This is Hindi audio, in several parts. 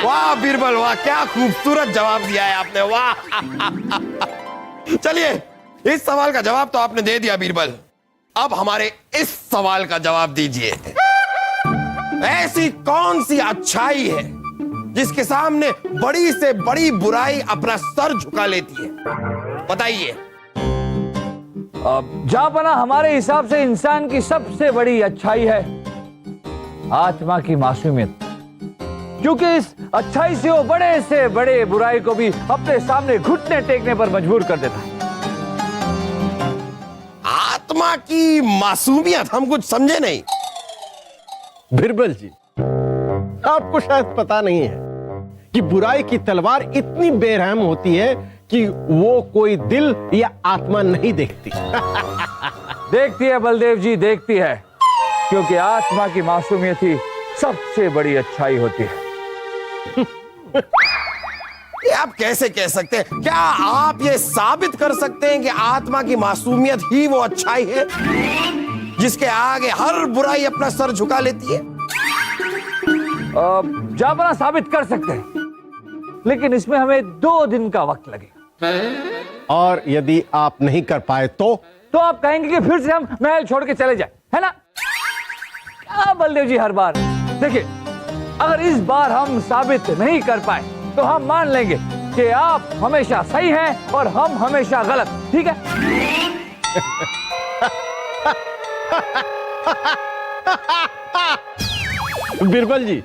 वाह बीरबल वाह, क्या खूबसूरत जवाब दिया है आपने, वाह। चलिए, इस सवाल का जवाब तो आपने दे दिया बीरबल, अब हमारे इस सवाल का जवाब दीजिए। ऐसी कौन सी अच्छाई है जिसके सामने बड़ी से बड़ी बुराई अपना सर झुका लेती है? बताइए। जापना, हमारे हिसाब से इंसान की सबसे बड़ी अच्छाई है आत्मा की मासूमियत, क्योंकि इस अच्छाई से वो बड़े से बड़े बुराई को भी अपने सामने घुटने टेकने पर मजबूर कर देता है। आत्मा की मासूमियत, हम कुछ समझे नहीं। बिरबल जी, आपको शायद पता नहीं है कि बुराई की तलवार इतनी बेरहम होती है कि वो कोई दिल या आत्मा नहीं देखती। देखती है बलदेव जी, देखती है, क्योंकि आत्मा की मासूमियत ही सबसे बड़ी अच्छाई होती है। ये आप कैसे कह सकते हैं? क्या आप ये साबित कर सकते हैं कि आत्मा की मासूमियत ही वो अच्छाई है जिसके आगे हर बुराई अपना सर झुका लेती है? जापना, साबित कर सकते हैं, लेकिन इसमें हमें 2 दिन का वक्त लगेगा। और यदि आप नहीं कर पाए तो आप कहेंगे कि फिर से हम महल छोड़ के चले जाएं, है ना? क्या बलदेव जी, हर बार देखिए, अगर इस बार हम साबित नहीं कर पाए तो हम मान लेंगे कि आप हमेशा सही हैं और हम हमेशा गलत, ठीक है? बिरबल जी,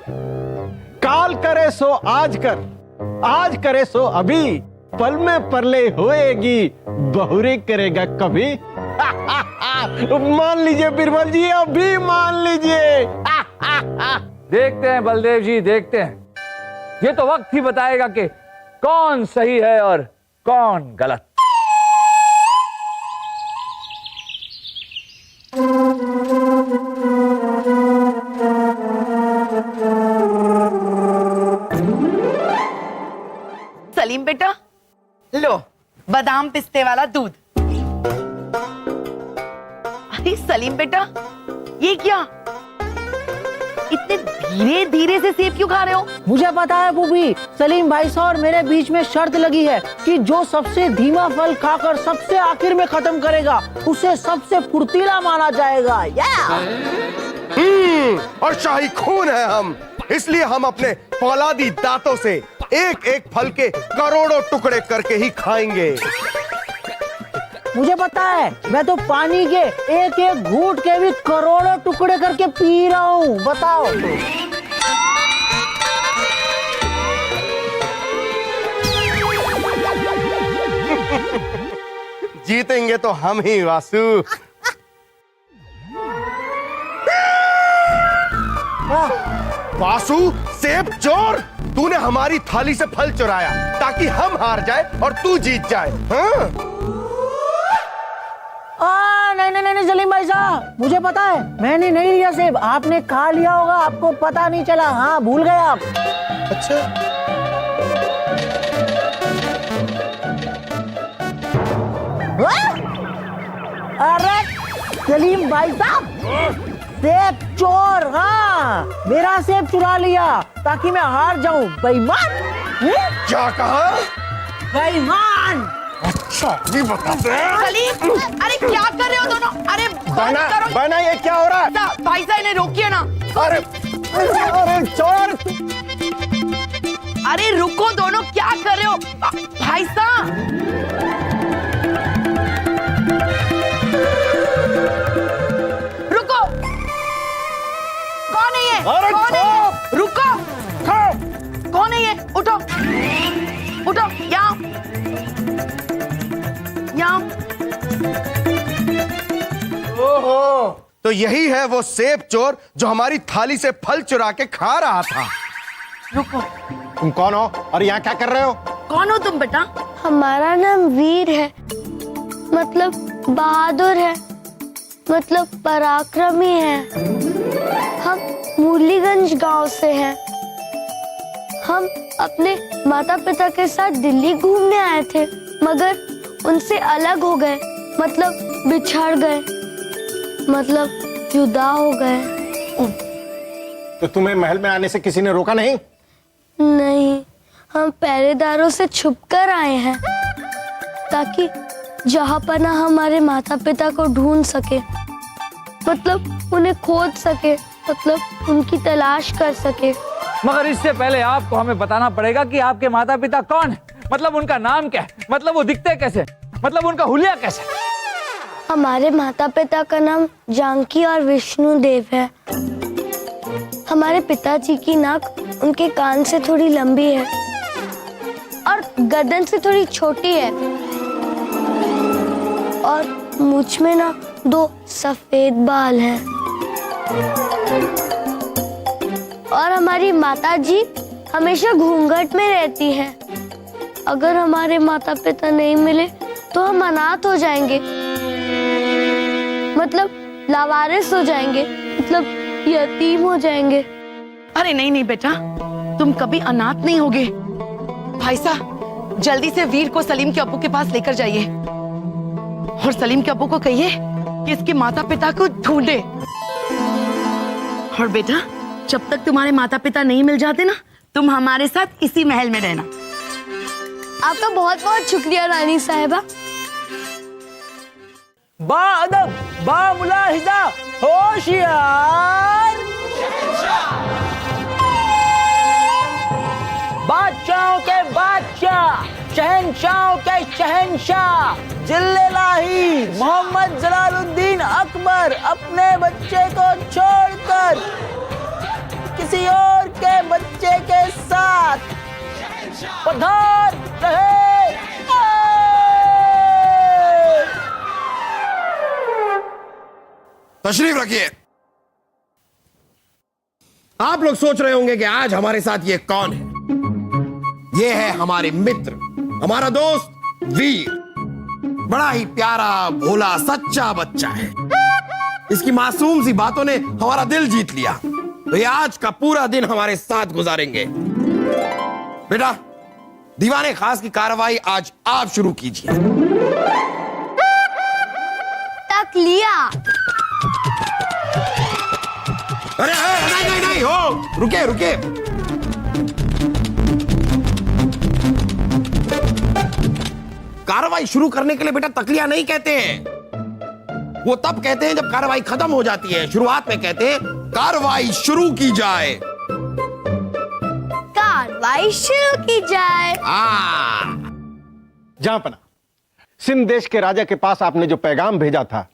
काल करे सो आज कर, आज करे सो अभी, पल में परले होएगी, बहुरे करेगा कभी। मान लीजिए बिरबल जी, अभी मान लीजिए। देखते हैं बलदेव जी, देखते हैं। ये तो वक्त ही बताएगा कि कौन सही है और कौन गलत। सलीम बेटा, लो बादाम पिस्ते वाला दूध। अरे सलीम बेटा, ये क्या? इतने धीरे धीरे से सेब क्यों खा रहे हो? मुझे पता है बूबी, सलीम भाई साहब और मेरे बीच में शर्त लगी है कि जो सबसे धीमा फल खाकर सबसे आखिर में खत्म करेगा उसे सबसे फुर्तीला माना जाएगा। और शाही खून है हम, इसलिए हम अपने फौलादी दांतों से एक एक फल के करोड़ों टुकड़े करके ही खाएंगे। मुझे पता है, मैं तो पानी के एक एक घूंट के भी करोड़ों टुकड़े करके पी रहा हूँ। बताओ। जीतेंगे तो हम ही वासु। वासु, सेब चोर, तूने हमारी थाली से फल चुराया ताकि हम हार जाए और तू जीत जाए। हाँ? नहीं सलीम भाई साहब, मुझे पता है, मैंने नहीं लिया सेब, आपने खा लिया होगा, आपको पता नहीं चला। हाँ, भूल गए आप। अच्छा, अरे सलीम भाई साहब, सेब चोर। हाँ, मेरा सेब चुरा लिया ताकि मैं हार जाऊं। बेईमान। क्या कहा? बेईमान। अच्छा, ये बता दे। सलीम, अरे क्या कर रहे हो दोनों? अरे बना, करो। बना, ये क्या हो रहा है? भाई साहब, इन्हें रोकिए ना। अरे चोर! अरे रुको दोनों, क्या कर रहे हो? भाई साहब, रुको। कौन है ये? अरे कौन है ये? रुको। कौन है ये? उठो, उठो, यहाँ यहाँ। ओहो, तो यही है वो सेब चोर जो हमारी थाली से फल चुरा के खा रहा था। रुको, तुम कौन हो और यहाँ क्या कर रहे हो? कौन हो तुम बेटा? हमारा नाम वीर है, मतलब बहादुर है, मतलब पराक्रमी है। हम मुरलीगंज गांव से हैं। हम अपने माता पिता के साथ दिल्ली घूमने आए थे, मगर उनसे अलग हो गए, मतलब बिछड़ गए, मतलब जुदा हो गए। तो तुम्हें महल में आने से किसी ने रोका नहीं? नहीं, हम पहरेदारों से छुपकर आए हैं ताकि जहांपना हमारे माता पिता को ढूंढ सके, मतलब उन्हें खोज सके, मतलब उनकी तलाश कर सके। मगर इससे पहले आपको हमें बताना पड़ेगा कि आपके माता पिता कौन है, मतलब उनका नाम क्या है, मतलब वो दिखते कैसे, मतलब उनका हुलिया कैसे। हमारे माता पिता का नाम जानकी और विष्णु देव है। हमारे पिताजी की नाक उनके कान से थोड़ी लंबी है और गर्दन से थोड़ी छोटी है, और मुझ में ना 2 सफेद बाल हैं। और हमारी माताजी हमेशा घूंघट में रहती हैं। अगर हमारे माता पिता नहीं मिले तो हम अनाथ हो जाएंगे, मतलब लावारिस हो जाएंगे, मतलब यतीम हो जाएंगे। अरे नहीं नहीं बेटा, तुम कभी अनाथ नहीं होगे। भाई साहब, जल्दी से वीर को सलीम के अब्बू के पास लेकर जाइए और सलीम के अब्बू को कहिए कि इसके माता पिता को ढूंढे। और बेटा, जब तक तुम्हारे माता पिता नहीं मिल जाते ना, तुम हमारे साथ इसी महल में रहना। आपका बहुत बहुत शुक्रिया रानी साहिबा। बा अदब, बा मुलाहिजा, होशियार। बादशाहों के बादशाह, शहंशाहों के शहंशाह, जिल्लेलाही मोहम्मद जलालुद्दीन अकबर अपने बच्चे को छोड़कर किसी और के बच्चे के साथ पधार रहे। तशरीफ रखिए। आप लोग सोच रहे होंगे कि आज हमारे साथ ये कौन है। ये है हमारे मित्र, हमारा दोस्त वीर। बड़ा ही प्यारा, भोला, सच्चा बच्चा है। इसकी मासूम सी बातों ने हमारा दिल जीत लिया, तो ये आज का पूरा दिन हमारे साथ गुजारेंगे। बेटा, दीवाने खास की कार्रवाई आज आप शुरू कीजिए। तक लिया। अरे नहीं नहीं नहीं, हो रुके रुके। कार्रवाई शुरू करने के लिए बेटा तकलिया नहीं कहते हैं, वो तब कहते हैं जब कार्रवाई खत्म हो जाती है। शुरुआत में कहते हैं कार्रवाई शुरू की जाए। कार्रवाई शुरू की जाए। जहांपना, सिंध देश के राजा के पास आपने जो पैगाम भेजा था,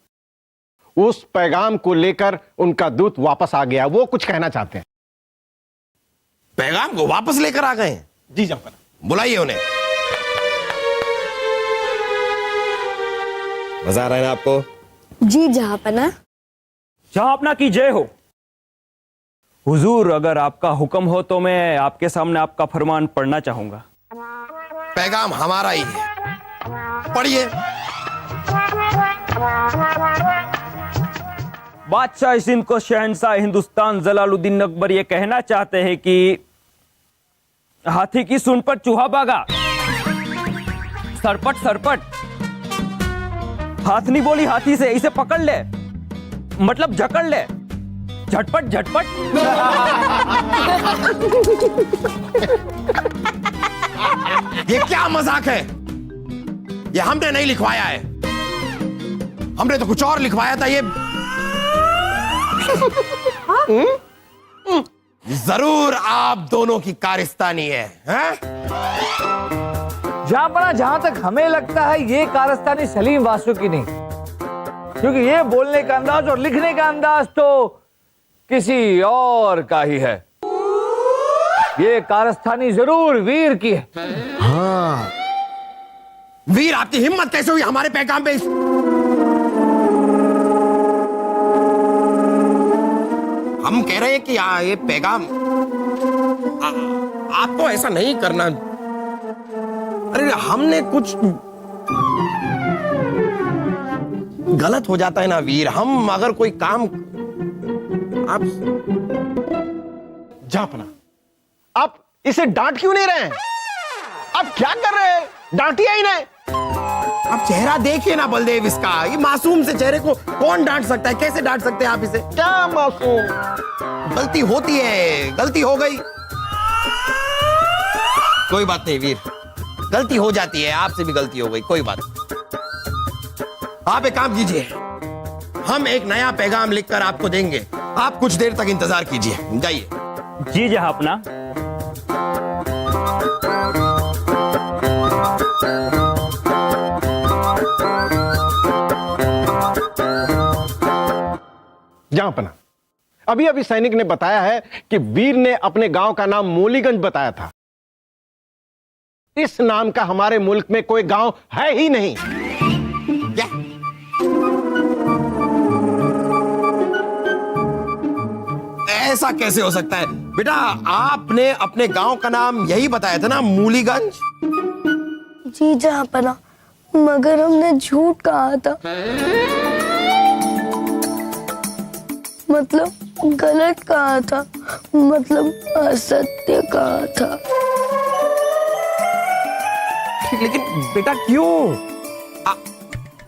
उस पैगाम को लेकर उनका दूत वापस आ गया। वो कुछ कहना चाहते हैं। पैगाम को वापस लेकर आ गए हैं? जी जहांपना। बुलाइए उन्हें। मजा आ रहा है ना आपको? जी जहांपना। जहांपना की जय हो। हुजूर, अगर आपका हुक्म हो तो मैं आपके सामने आपका फरमान पढ़ना चाहूंगा। पैगाम हमारा ही है, पढ़िए। बादशाह सिंध को शहंशाह हिंदुस्तान जलालुद्दीन अकबर ये कहना चाहते हैं कि हाथी की सूंड पर चूहा भागा, सरपट सरपट। हाथनी बोली हाथी से, इसे पकड़ ले, मतलब जकड़ ले, झटपट झटपट। ये क्या मजाक है? ये हमने नहीं लिखवाया है, हमने तो कुछ और लिखवाया था। ये जरूर आप दोनों की कारस्तानी है, हैं? जहां तक हमें लगता है ये कारस्तानी सलीम वासु की नहीं, क्योंकि ये बोलने का अंदाज और लिखने का अंदाज तो किसी और का ही है। ये कारस्तानी जरूर वीर की है। हाँ, वीर, आपकी हिम्मत कैसे हुई हमारे पैगाम पे? हम कह रहे हैं कि ये पैगाम आपको ऐसा नहीं करना। अरे हमने कुछ गलत हो जाता है ना वीर। हम अगर कोई काम आप जहांपना, आप इसे डांट क्यों नहीं रहे? आप क्या कर रहे हैं? डांटिए ही नहीं। आप चेहरा देखिए ना बलदेव इसका, ये मासूम से चेहरे को कौन डांट सकता है? कैसे डांट सकते हैं आप इसे? क्या मासूम? गलती होती है, गलती हो गई, कोई बात नहीं वीर, गलती हो जाती है, आपसे भी गलती हो गई, कोई बात नहीं। आप एक काम कीजिए, हम एक नया पैगाम लिखकर आपको देंगे, आप कुछ देर तक इंतजार कीजिए, जाइए। जी जहापना। जहांपना, अभी अभी सैनिक ने बताया है कि वीर ने अपने गांव का नाम मूलीगंज बताया था। इस नाम का हमारे मुल्क में कोई गांव है ही नहीं। क्या? ऐसा कैसे हो सकता है बेटा? आपने अपने गांव का नाम यही बताया था ना, मूलीगंज? जी जहापना, मगर हमने झूठ कहा था, मतलब गलत कहा था, मतलब असत्य कहा था। लेकिन बेटा क्यों?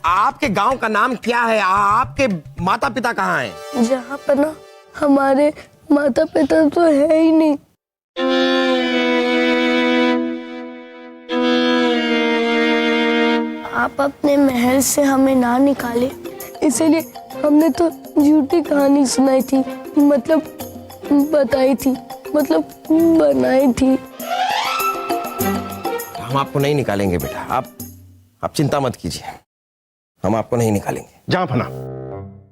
आपके गांव का नाम क्या है? आपके माता पिता कहाँ हैं? जहापना, हमारे माता पिता तो है ही नहीं। आप अपने महल से हमें ना निकाले, इसलिए हमने तो झूठी कहानी सुनाई थी, मतलब बताई थी, मतलब बनाई थी। हम आपको नहीं निकालेंगे बेटा, आप चिंता मत कीजिए, हम आपको नहीं निकालेंगे। जहांपना,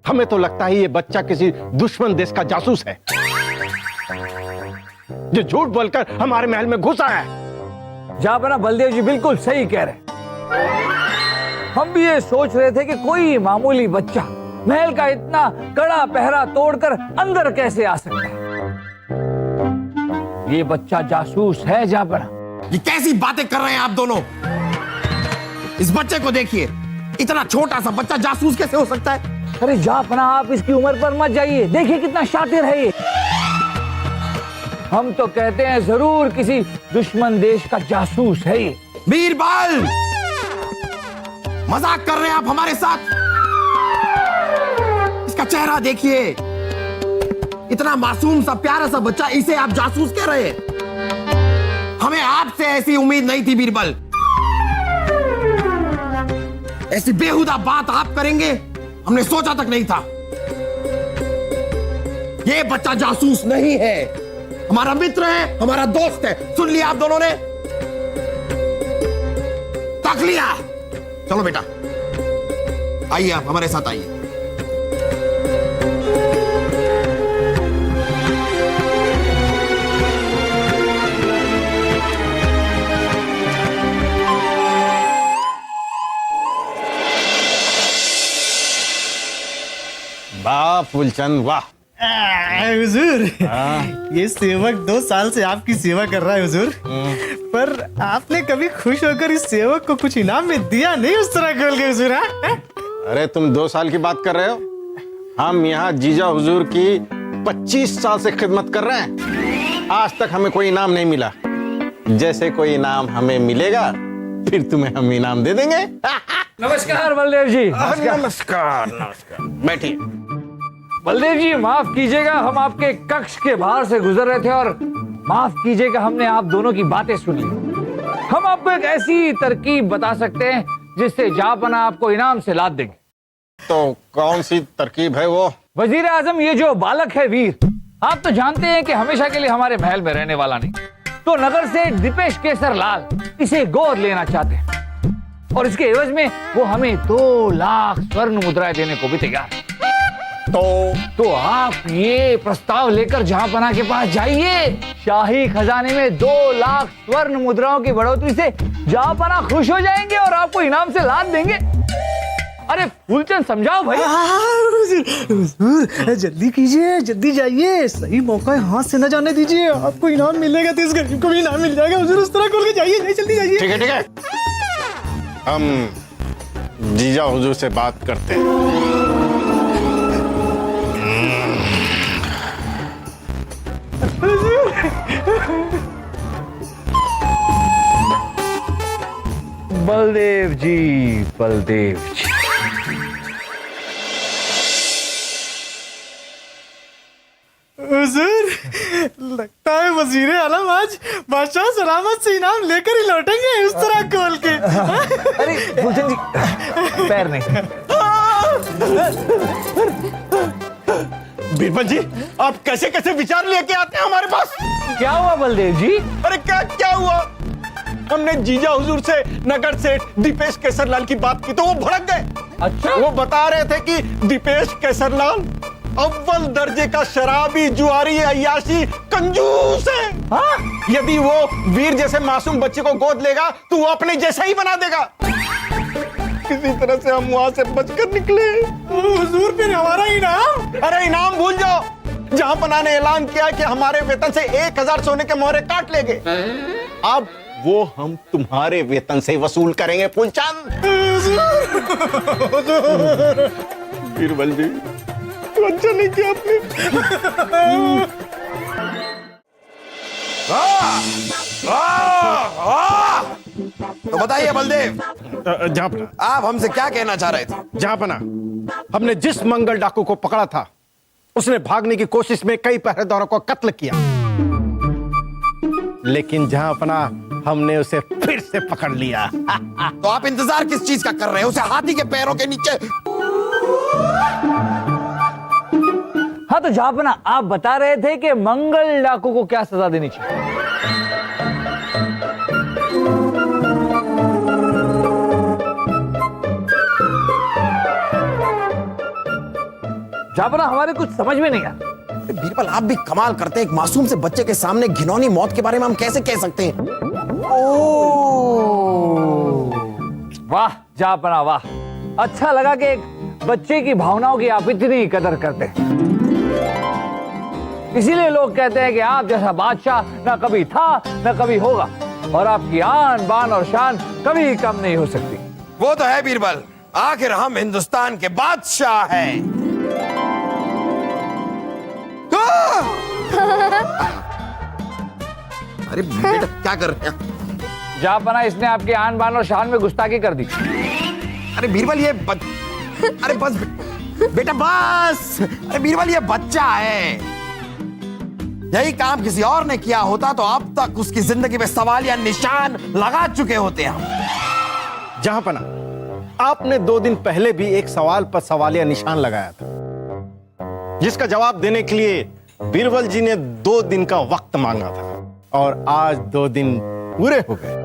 हमें तो लगता है ये बच्चा किसी दुश्मन देश का जासूस है जो झूठ बोलकर हमारे महल में घुसा है। जहापना, बलदेव जी बिल्कुल सही कह रहे हैं। हम भी ये सोच रहे थे कि कोई मामूली बच्चा महल का इतना कड़ा पहरा तोड़कर अंदर कैसे आ सकता है। ये बच्चा जासूस है जहापना। ये कैसी बातें कर रहे हैं आप दोनों? इस बच्चे को देखिए, इतना छोटा सा बच्चा जासूस कैसे हो सकता है? अरे जहापना, आप इसकी उम्र पर मत जाइए, देखिए कितना शातिर है ये। हम तो कहते हैं जरूर किसी दुश्मन देश का जासूस है ये। बीरबल, मजाक कर रहे हैं आप हमारे साथ? इसका चेहरा देखिए, इतना मासूम सा प्यारा सा बच्चा, इसे आप जासूस कह रहे हैं? हमें आपसे ऐसी उम्मीद नहीं थी बीरबल। ऐसी बेहुदा बात आप करेंगे हमने सोचा तक नहीं था। ये बच्चा जासूस नहीं है, हमारा मित्र है, हमारा दोस्त है। सुन लिया आप दोनों ने? तक लिया? चलो बेटा, आइए, आप हमारे साथ आइए। वाह फूलचंद, वाह। हुजूर, ये सेवक 2 साल से आपकी सेवा कर रहा है हुजूर, पर आपने कभी खुश होकर इस सेवक को कुछ इनाम में दिया नहीं उस तरह खोल के हुजूर। अरे तुम 2 साल की बात कर रहे हो? हम यहाँ जीजा हुजूर की 25 साल से खिदमत कर रहे हैं, आज तक हमें कोई इनाम नहीं मिला। जैसे कोई इनाम हमें मिलेगा फिर तुम्हें हम इनाम दे देंगे। नमस्कार बलदेव जी। नमस्कार नमस्कार, बैठिए। बलदेव जी माफ कीजिएगा, हम आपके कक्ष के बाहर से गुजर रहे थे और माफ कीजिएगा, हमने आप दोनों की बातें सुन ली। हम आपको एक ऐसी तरकीब बता सकते हैं जिससे जहापना आपको इनाम से लाद देंगे। तो कौन सी तरकीब है वो? वजीर आजम, ये जो बालक है वीर, आप तो जानते हैं कि हमेशा के लिए हमारे महल में रहने वाला नहीं, तो नगर से दीपेश केसर लाल इसे गोद लेना चाहते हैं और इसके एवज में वो हमें 2 लाख स्वर्ण मुद्राएं देने को भी तैयार है। तो आप ये प्रस्ताव लेकर जहांपना के पास जाइए। शाही खजाने में 2 लाख स्वर्ण मुद्राओं की बढ़ोतरी से जहांपना खुश हो जाएंगे और आपको इनाम से लाद देंगे। अरे फूलचंद, समझाओ भाई। हुजूर, जल्दी कीजिए, जल्दी जाइए, सही मौका है, हाथ से न जाने दीजिए। आपको इनाम मिलेगा तो इस गरीब को भी इनाम मिल जाएगा हुजूर। उस तरह खोल के जाइए, जल्दी जाइए। ठीक है ठीक है, हम जीजा हुजूर से बात करते हैं। बलदेव जी, बलदेव जी। हुजूर, लगता है वजीर आलम आज बादशाह सलामत से इनाम लेकर ही लौटेंगे उस तरह खोल के। अरे गुलशन जी, पैर नहीं। बीरबल जी, आप कैसे कैसे विचार लेके आते हैं हमारे पास? क्या हुआ बलदेव जी? अरे क्या क्या हुआ? हमने जीजा हुजूर से नगर सेठ दीपेश केसरलाल की बात की तो वो भड़क गए। अच्छा, वो बता रहे थे कि दीपेश केसरलाल अव्वल दर्जे का शराबी, जुआरी, अय्याशी, कंजूस है। हाँ? यदि वो वीर जैसे मासूम बच्चे को गोद लेगा तो वो अपने जैसा ही बना देगा। किसी तरह से हम वहां से बचकर निकले। हुजूर, फिर हमारा इनाम? अरे इनाम भूल जाओ। जहां पना ने ऐलान किया कि हमारे वेतन से 1000 सोने के मोहरे काट लेंगे। अब वो हम तुम्हारे वेतन से वसूल करेंगे फूलचंद। बीरबल जी, तो अच्छा नहीं किया आपने। तो बताइए बलदेव, जहां आप हमसे क्या कहना चाह रहे थे? जहां पना, हमने जिस मंगल डाकू को पकड़ा था उसने भागने की कोशिश में कई पहरेदारों को कत्ल किया, लेकिन जहां पना हमने उसे फिर से पकड़ लिया। तो आप इंतजार किस चीज का कर रहे हैं? उसे हाथी के पैरों के नीचे। हाँ, तो जापना आप बता रहे थे कि मंगल डाकू को क्या सजा देनी चाहिए? जापना हमारे कुछ समझ में नहीं आया। बीरबल, आप भी कमाल करते हैं। एक मासूम से बच्चे के सामने घिनौनी मौत के बारे में हम कैसे कह सकते हैं? वाह जापना वाह, अच्छा लगा कि एक बच्चे की भावनाओं की आप इतनी कदर करते हैं। इसीलिए लोग कहते हैं कि आप जैसा बादशाह ना कभी था ना कभी होगा, और आपकी आन बान और शान कभी कम नहीं हो सकती। वो तो है बीरबल, आखिर हम हिंदुस्तान के बादशाह हैं। अरे बेटा, क्या कर रहे हैं? जापना, इसने आपकी आन बान और शान में गुस्ताखी कर दी। अरे बीरबल, अरे बस बेटा, बस। अरे बीरबल, ये बच्चा है। यही काम किसी और ने किया होता तो अब तक उसकी जिंदगी में सवाल या निशान लगा चुके होते हम। जहां पना, आपने 2 दिन पहले भी एक सवाल पर सवालिया निशान लगाया था, जिसका जवाब देने के लिए बीरबल जी ने 2 दिन का वक्त मांगा था, और आज 2 दिन पूरे हो गए।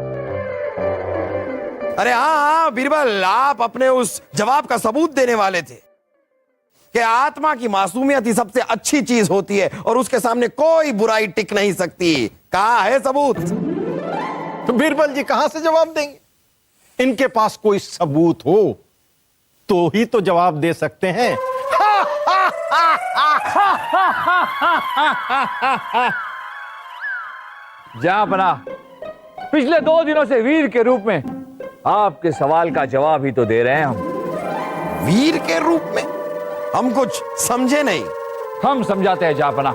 अरे हाँ बीरबल, आप अपने उस जवाब का सबूत देने वाले थे कि आत्मा की मासूमियत ही सबसे अच्छी चीज होती है और उसके सामने कोई बुराई टिक नहीं सकती। कहाँ है सबूत? तो बीरबल जी कहां से जवाब देंगे? इनके पास कोई सबूत हो तो ही तो जवाब दे सकते हैं। जापना, पिछले 2 दिनों से वीर के रूप में आपके सवाल का जवाब ही तो दे रहे हैं हम। वीर के रूप में? हम कुछ समझे नहीं। हम समझाते हैं जापना।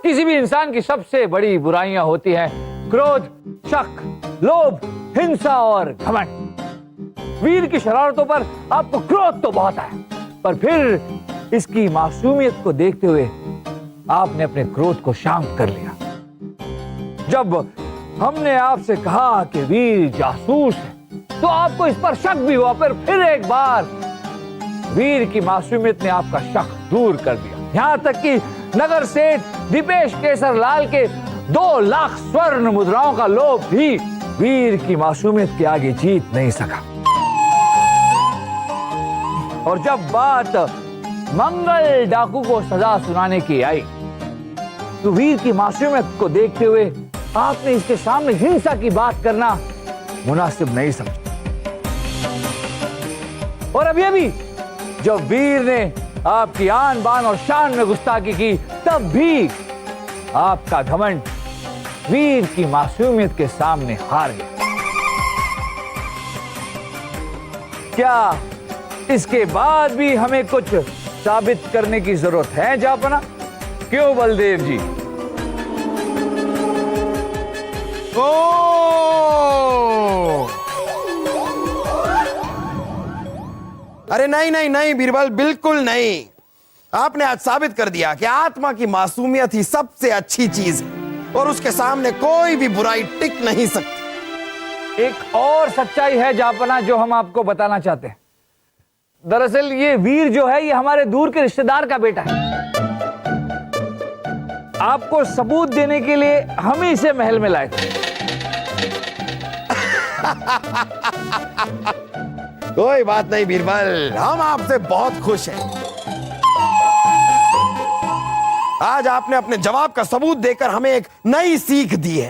किसी भी इंसान की सबसे बड़ी बुराइयां होती हैं क्रोध, शक, लोभ, हिंसा और घमंड। वीर की शरारतों पर आपको क्रोध तो बहुत है, पर फिर इसकी मासूमियत को देखते हुए आपने अपने क्रोध को शांत कर लिया। जब हमने आपसे कहा कि वीर जासूस है तो आपको इस पर शक भी हुआ, पर फिर एक बार वीर की मासूमियत ने आपका शक दूर कर दिया। यहां तक कि नगर सेठ दीपेश केसरलाल के 2 लाख स्वर्ण मुद्राओं का लोभ भी वीर की मासूमियत के आगे जीत नहीं सका। और जब बात मंगल डाकू को सजा सुनाने की आई तो वीर की मासूमियत को देखते हुए आपने इसके सामने हिंसा की बात करना मुनासिब नहीं समझा। और अभी जब वीर ने आपकी आन बान और शान में गुस्ताखी की, तब भी आपका घमंड वीर की मासूमियत के सामने हार गया। क्या इसके बाद भी हमें कुछ साबित करने की जरूरत है जापना? क्यों बलदेव जी? अरे नहीं नहीं नहीं बीरबल, बिल्कुल नहीं। आपने आज साबित कर दिया कि आत्मा की मासूमियत ही सबसे अच्छी चीज है और उसके सामने कोई भी बुराई टिक नहीं सकती। एक और सच्चाई है जापना जो हम आपको बताना चाहते हैं। दरअसल ये वीर जो है ये हमारे दूर के रिश्तेदार का बेटा है। आपको सबूत देने के लिए हम ही इसे महल में लाए थे। कोई बात नहीं बीरबल, हम आपसे बहुत खुश हैं। आज आपने अपने जवाब का सबूत देकर हमें एक नई सीख दी है।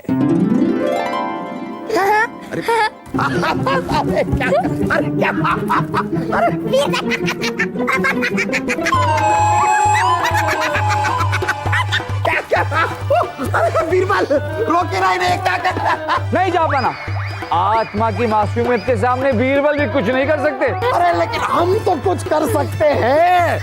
अरे बीरबल रोके नहीं, क्या कर रहा है? नहीं जापना, आत्मा की मासूमियत के सामने बीरबल भी कुछ नहीं कर सकते। अरे लेकिन हम तो कुछ कर सकते हैं।